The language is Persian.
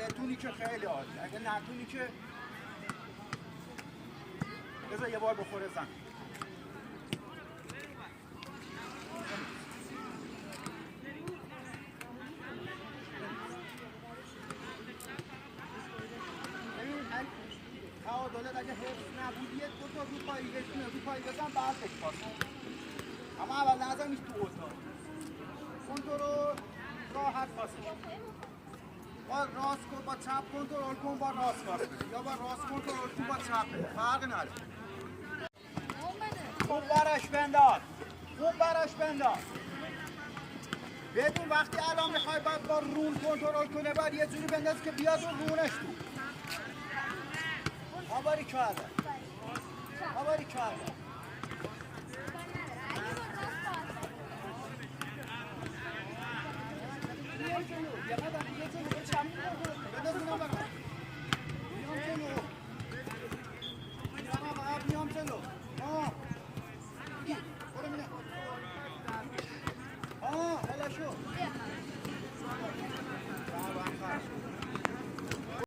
بتونی که خیلی عالی، اگه نتونی که بذار یه بار بخوره زن. تعادلت اگه حفظ نبود یه دو تا رو پایی بشونه رو پایی بزن بعد بکپاس اما اول نظر نیست تو اتاق کنترل راحت پاسش با راست کن با چپ کنترل کن با راست پاس بده یا با راست کنترل کن با چپ بده فرق نداره خوب برش بنداز خوب برش بنداز بدون وقتی الان میخوای باید با رون کنترل کنه باید یه جوری بنداز که بیاد و رونش تو آباری کرده آباری کرده بیام جلو یه قدم دیگه جلو به چپ بنداز اینا برم بیام جلو بیام جلو برو میره هلا شو